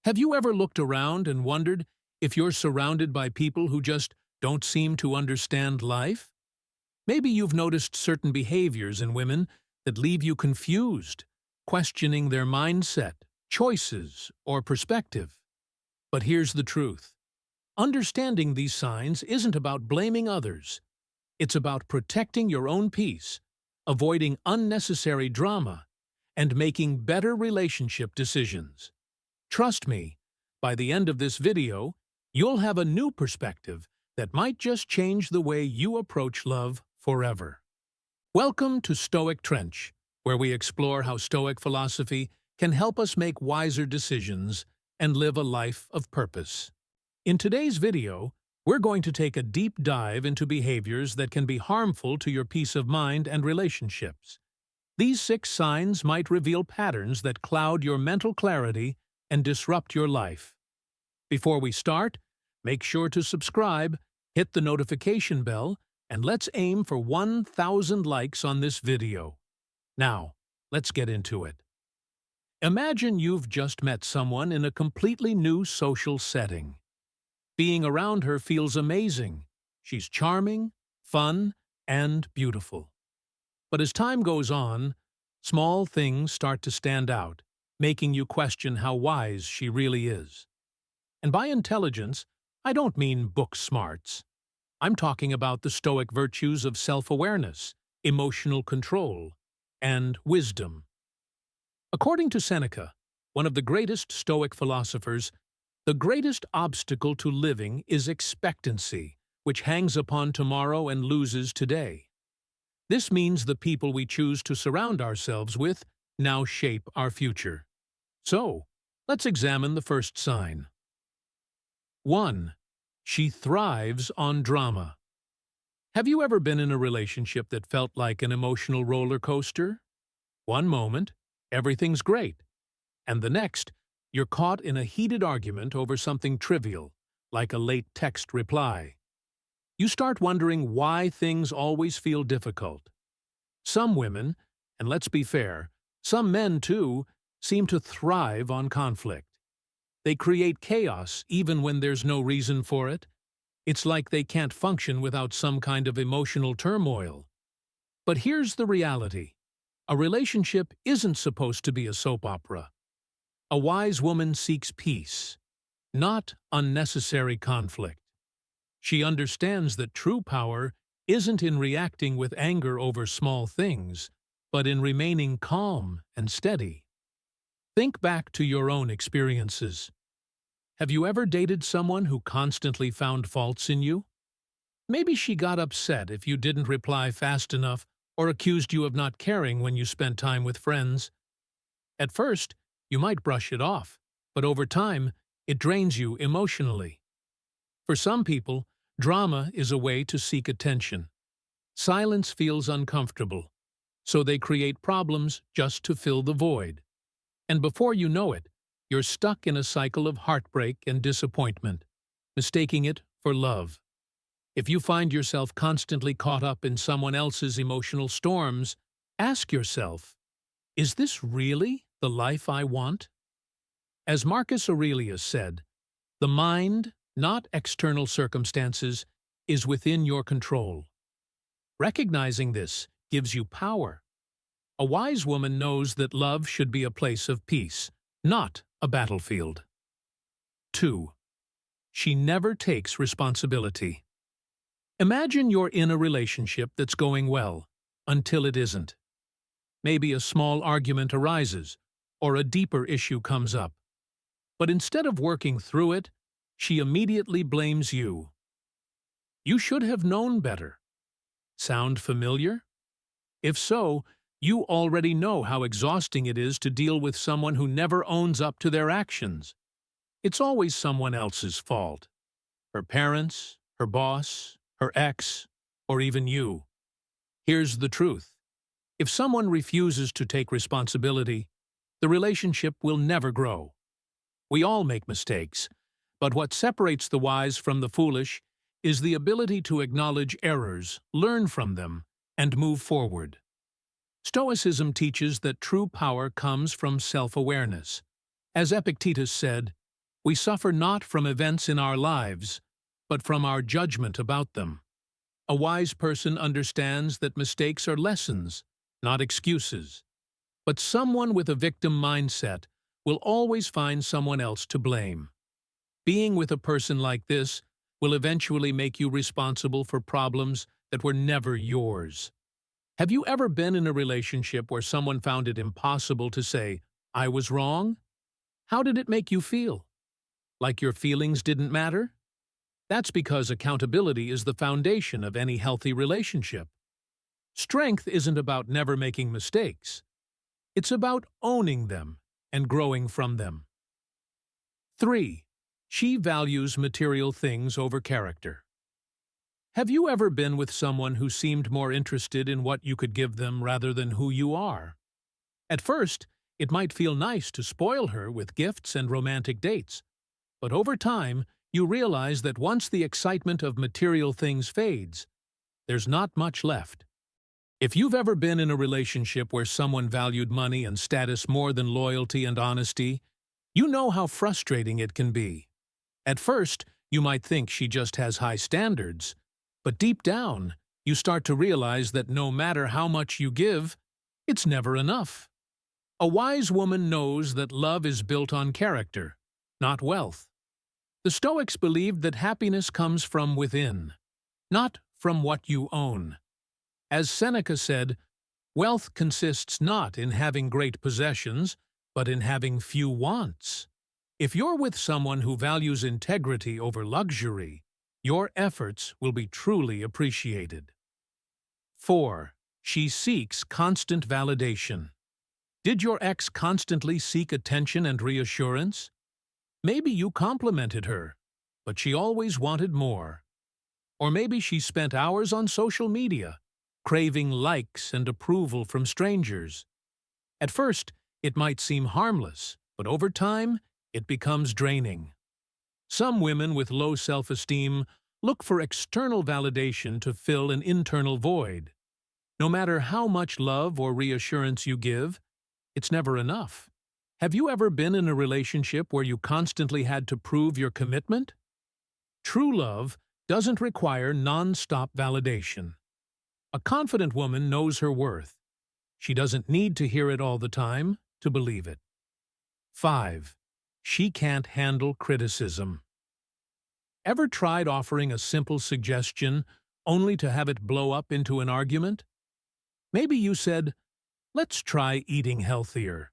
Have you ever looked around and wondered if you're surrounded by people who just don't seem to understand life? Maybe you've noticed certain behaviors in women that leave you confused, questioning their mindset, choices, or perspective. But here's the truth. Understanding these signs isn't about blaming others. It's about protecting your own peace, avoiding unnecessary drama, and making better relationship decisions. Trust me, by the end of this video, you'll have a new perspective that might just change the way you approach love forever. Welcome to Stoic Trench, where we explore how Stoic philosophy can help us make wiser decisions and live a life of purpose. In today's video, we're going to take a deep dive into behaviors that can be harmful to your peace of mind and relationships. These 6 signs might reveal patterns that cloud your mental clarity and disrupt your life. Before we start, make sure to subscribe, hit the notification bell, and let's aim for 1,000 likes on this video. Now, let's get into it. Imagine you've just met someone in a completely new social setting. Being around her feels amazing. She's charming, fun, and beautiful. But as time goes on, small things start to stand out, making you question how wise she really is. And by intelligence, I don't mean book smarts. I'm talking about the Stoic virtues of self-awareness, emotional control, and wisdom. According to Seneca, one of the greatest Stoic philosophers, the greatest obstacle to living is expectancy, which hangs upon tomorrow and loses today. This means the people we choose to surround ourselves with now shape our future. So, let's examine the first sign. 1. She thrives on drama. Have you ever been in a relationship that felt like an emotional roller coaster? One moment, everything's great, and the next, you're caught in a heated argument over something trivial, like a late text reply. You start wondering why things always feel difficult. Some women, and let's be fair, some men too, seem to thrive on conflict. They create chaos even when there's no reason for it. It's like they can't function without some kind of emotional turmoil. But here's the reality. A relationship isn't supposed to be a soap opera. A wise woman seeks peace, not unnecessary conflict. She understands that true power isn't in reacting with anger over small things, but in remaining calm and steady. Think back to your own experiences. Have you ever dated someone who constantly found faults in you? Maybe she got upset if you didn't reply fast enough or accused you of not caring when you spent time with friends. At first, you might brush it off, but over time, it drains you emotionally. For some people, drama is a way to seek attention. Silence feels uncomfortable, so they create problems just to fill the void. And before you know it, you're stuck in a cycle of heartbreak and disappointment, mistaking it for love. If you find yourself constantly caught up in someone else's emotional storms, ask yourself, is this really the life I want? As Marcus Aurelius said, the mind, not external circumstances, is within your control. Recognizing this gives you power. A wise woman knows that love should be a place of peace, not a battlefield. 2. She never takes responsibility. Imagine you're in a relationship that's going well, until it isn't. Maybe a small argument arises, or a deeper issue comes up. But instead of working through it, she immediately blames you. You should have known better. Sound familiar? If so, you already know how exhausting it is to deal with someone who never owns up to their actions. It's always someone else's fault. Her parents, her boss, her ex, or even you. Here's the truth. If someone refuses to take responsibility, the relationship will never grow. We all make mistakes, but what separates the wise from the foolish is the ability to acknowledge errors, learn from them, and move forward. Stoicism teaches that true power comes from self-awareness. As Epictetus said, We suffer not from events in our lives, but from our judgment about them. A wise person understands that mistakes are lessons, not excuses. But someone with a victim mindset will always find someone else to blame. Being with a person like this will eventually make you responsible for problems that were never yours. Have you ever been in a relationship where someone found it impossible to say, "I was wrong"? How did it make you feel? Like your feelings didn't matter? That's because accountability is the foundation of any healthy relationship. Strength isn't about never making mistakes. It's about owning them and growing from them. 3. She values material things over character. Have you ever been with someone who seemed more interested in what you could give them rather than who you are? At first, it might feel nice to spoil her with gifts and romantic dates, but over time, you realize that once the excitement of material things fades, there's not much left. If you've ever been in a relationship where someone valued money and status more than loyalty and honesty, you know how frustrating it can be. At first, you might think she just has high standards, but deep down, you start to realize that no matter how much you give, it's never enough. A wise woman knows that love is built on character, not wealth. The Stoics believed that happiness comes from within, not from what you own. As Seneca said, wealth consists not in having great possessions, but in having few wants. If you're with someone who values integrity over luxury, your efforts will be truly appreciated. 4. She seeks constant validation. Did your ex constantly seek attention and reassurance? Maybe you complimented her, but she always wanted more. Or maybe she spent hours on social media, craving likes and approval from strangers. At first, it might seem harmless, but over time, it becomes draining. Some women with low self-esteem look for external validation to fill an internal void. No matter how much love or reassurance you give, it's never enough. Have you ever been in a relationship where you constantly had to prove your commitment? True love doesn't require non-stop validation. A confident woman knows her worth. She doesn't need to hear it all the time to believe it. 5. She can't handle criticism. Ever tried offering a simple suggestion only to have it blow up into an argument? Maybe you said, "Let's try eating healthier."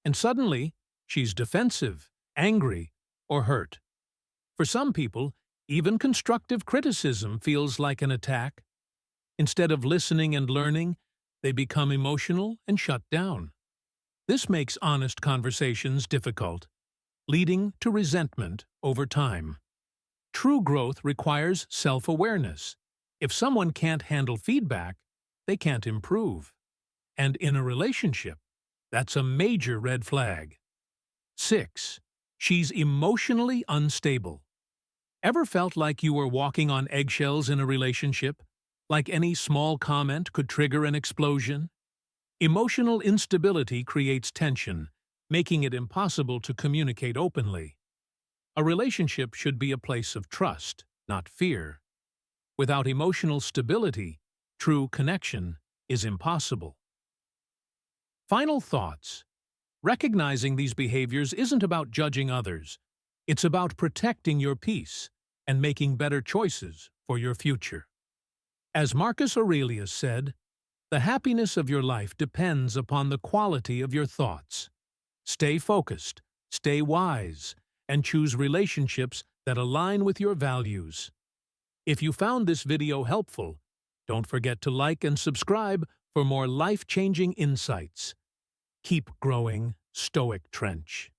And suddenly, she's defensive, angry, or hurt. For some people, even constructive criticism feels like an attack. Instead of listening and learning, they become emotional and shut down. This makes honest conversations difficult, leading to resentment over time. True growth requires self-awareness. If someone can't handle feedback, they can't improve. And in a relationship, that's a major red flag. 6. She's emotionally unstable. Ever felt like you were walking on eggshells in a relationship? Like any small comment could trigger an explosion? Emotional instability creates tension, making it impossible to communicate openly. A relationship should be a place of trust, not fear. Without emotional stability, true connection is impossible. Final thoughts. Recognizing these behaviors isn't about judging others. It's about protecting your peace and making better choices for your future. As Marcus Aurelius said, "The happiness of your life depends upon the quality of your thoughts." Stay focused, stay wise, and choose relationships that align with your values. If you found this video helpful, don't forget to like and subscribe for more life-changing insights. Keep growing, Stoic Trench.